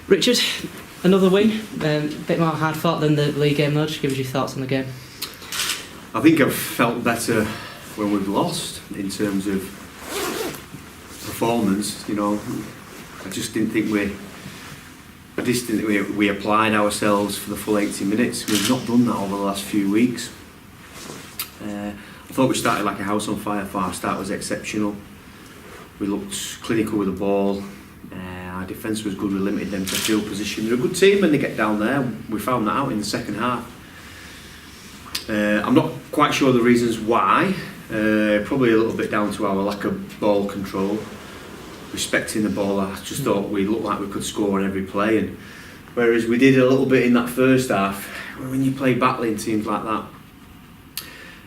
Richard, another win, a bit more hard fought than the league game though. Just give us your thoughts on the game. I think I've felt better when we've lost in terms of performance. I just didn't think we applied ourselves for the full 80 minutes. We've not done that over the last few weeks. I thought we started like a house on fire. Our start was exceptional. We looked clinical with the ball. Our defence was good. We limited them to field position. They're a good team when they get down there. We found that out in the second half. I'm not quite sure the reasons why. Probably a little bit down to our lack of ball control. Respecting the ball, I just thought we looked like we could score on every play, and whereas we did a little bit in that first half. When you play Batley and teams like that,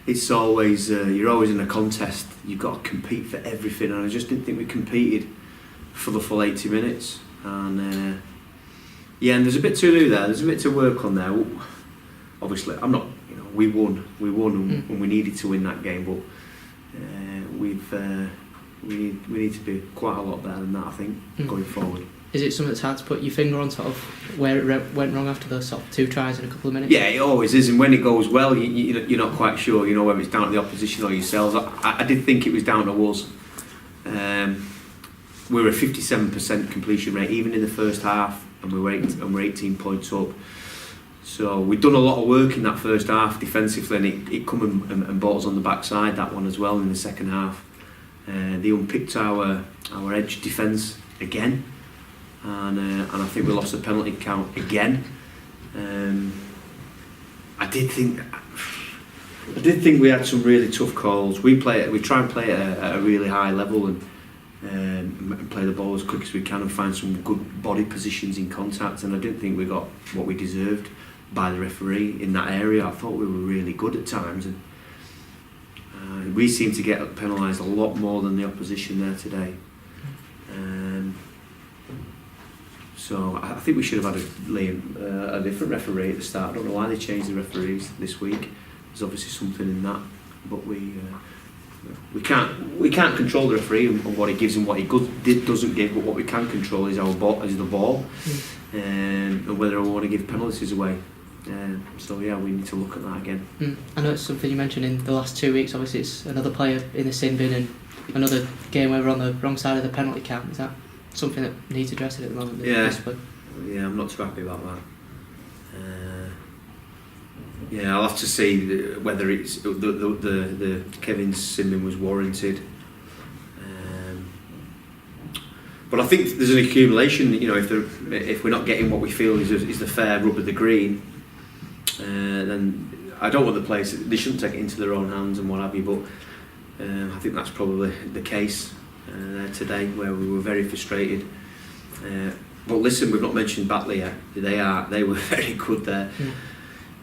it's always you're always in a contest. You've got to compete for everything, and I just didn't think we competed for the full 80 minutes. And and there's a bit to do there. There's a bit to work on there. Obviously, I'm not. We won, and we needed to win that game, but we need to be quite a lot better than that, I think, going forward. Is it something that's hard to put your finger on, sort of where it went wrong after those sort of 2 tries in a couple of minutes? Yeah, it always is, and when it goes well, you're not quite sure, whether it's down to the opposition or yourselves. I did think it was down to us. We were a 57% completion rate, even in the first half, and we're 18 points up. So we'd done a lot of work in that first half defensively, and it come and bought us on the backside, that one as well, in the second half. They unpicked our edge defence again, and I think we lost the penalty count again. I did think we had some really tough calls. We try and play at a really high level and play the ball as quick as we can and find some good body positions in contact. And I didn't think we got what we deserved by the referee in that area. I thought we were really good at times, and we seem to get penalised a lot more than the opposition there today. So I think we should have had a different referee at the start. I don't know why they changed the referees this week. There's obviously something in that, but we can't control the referee and what he gives and what he doesn't give. But what we can control is the ball, and whether we want to give penalties away. So yeah, we need to look at that again. I know it's something you mentioned in the last 2 weeks. Obviously, it's another player in the sin bin and another game where we're on the wrong side of the penalty count. Is that something that needs addressing at the moment? Yeah, I'm not too happy about that. I'll have to see whether it's the Kevin's sin bin was warranted. But I think there's an accumulation. If we're not getting what we feel is the fair rub of the green, then I don't want the players. They shouldn't take it into their own hands and what have you. But I think that's probably the case today, where we were very frustrated. But listen, we've not mentioned Batley yet. They were very good there.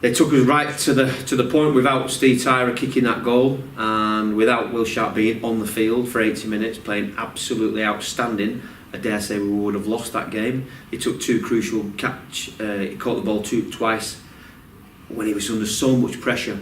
They took us right to the point without Steve Tyra kicking that goal and without Will Sharp being on the field for 80 minutes, playing absolutely outstanding. I dare say we would have lost that game. He took 2 crucial catch. He caught the ball twice when he was under so much pressure,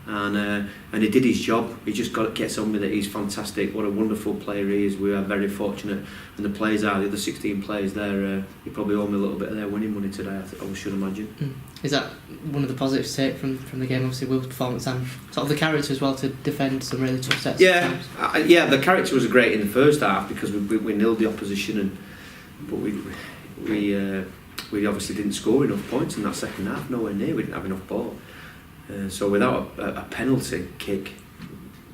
and he did his job. He just gets on with it. He's fantastic. What a wonderful player he is. We are very fortunate, and the players are the other 16 players there. You probably owe me a little bit of their winning money today, I should imagine. Is that one of the positives to take from the game? Obviously, Will's performance and sort of the character as well to defend some really tough sets. Yeah, the character was great in the first half because we nilled the opposition, but we obviously didn't score enough points in that second half. Nowhere near. We didn't have enough ball. So without a penalty kick,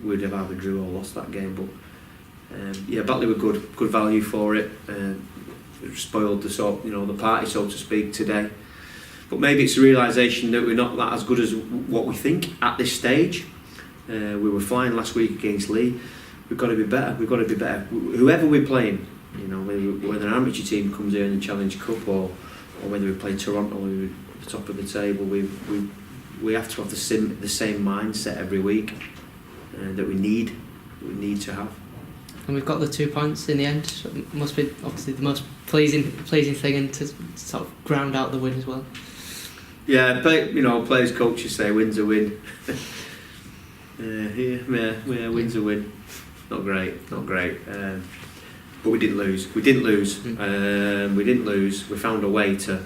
we'd have either drew or lost that game. But Batley were good value for it. Spoiled the party, so to speak, today. But maybe it's a realisation that we're not that as good as what we think at this stage. We were flying last week against Lee. We've got to be better. Whoever we're playing, whether an amateur team comes here in the Challenge Cup or whether we play Toronto at the top of the table, we have to have the same mindset every week that we need to have. And we've got the 2 points in the end. So it must be obviously the most pleasing thing, and to sort of ground out the win as well. Yeah, players, coaches say win's a win. Win's a win. Not great. but we didn't lose. We didn't lose. Mm. We didn't lose. We found a way to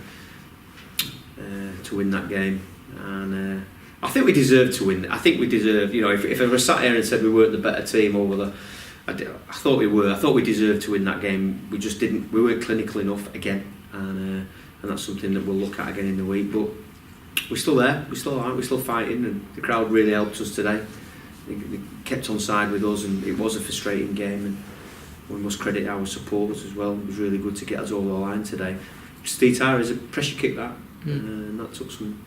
win that game, and I think we deserved to win. I think we deserved. You know, if I was sat here and said we weren't the better team over the, I thought we were. I thought we deserved to win that game. We just didn't. We weren't clinical enough again, and that's something that we'll look at again in the week. But we're still there. We still are. We're still fighting, and the crowd really helped us today. They kept on side with us, and it was a frustrating game. And we must credit our supporters as well. It was really good to get us over the line today. Steve Tyler is a pressure kick that, and that took some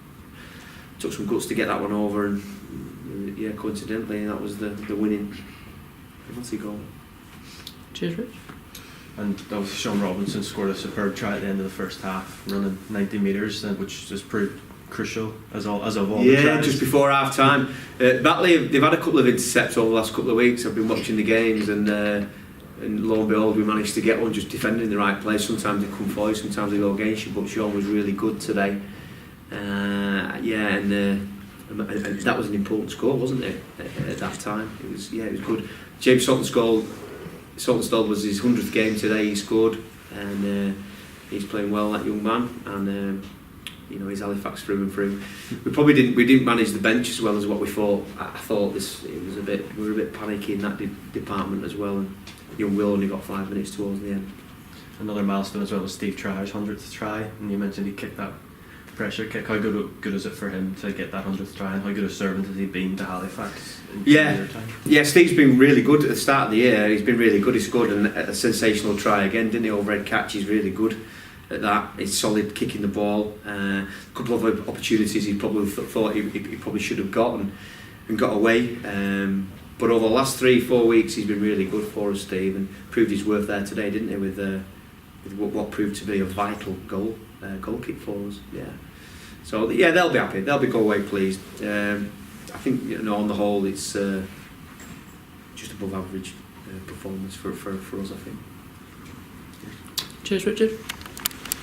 guts to get that one over. And yeah, coincidentally, that was the winning penalty goal. Cheers, Rich. And obviously Sean Robinson scored a superb try at the end of the first half, running 90 metres, which just proved crucial as of all the tries. Yeah, just before half time. Batley, they've had a couple of intercepts over the last couple of weeks. I've been watching the games, and lo and behold, we managed to get one just defending in the right place. Sometimes they come for you, sometimes they go against you, but Sean was really good today. And that was an important score, wasn't it? At that time, it was good. James Saltonstall was his 100th game today. He scored, and he's playing well, that young man. And you know, he's Halifax through and through. We didn't manage the bench as well as what we thought. I thought we were a bit panicky in that department as well. And young Will only got 5 minutes towards the end. Another milestone as well was Steve Tryer's 100th try, and you mentioned he kicked that pressure kick. How good is it for him to get that 100th try, and how good a servant has he been to Halifax in year time? Yeah, Steve's been really good at the start of the year. He's been really good. He scored a sensational try again, didn't he? Overhead catch. He's really good at that. He's solid kicking the ball. A couple of opportunities he probably thought he probably should have gotten and got away. But over the last 3-4 weeks, he's been really good for us, Steve, and proved his worth there today, didn't he? With what proved to be a vital goal kick for us. Yeah. So yeah, they'll be happy. They'll be go away pleased. I think, you know, on the whole, it's just above average performance for us, I think. Cheers, Richard.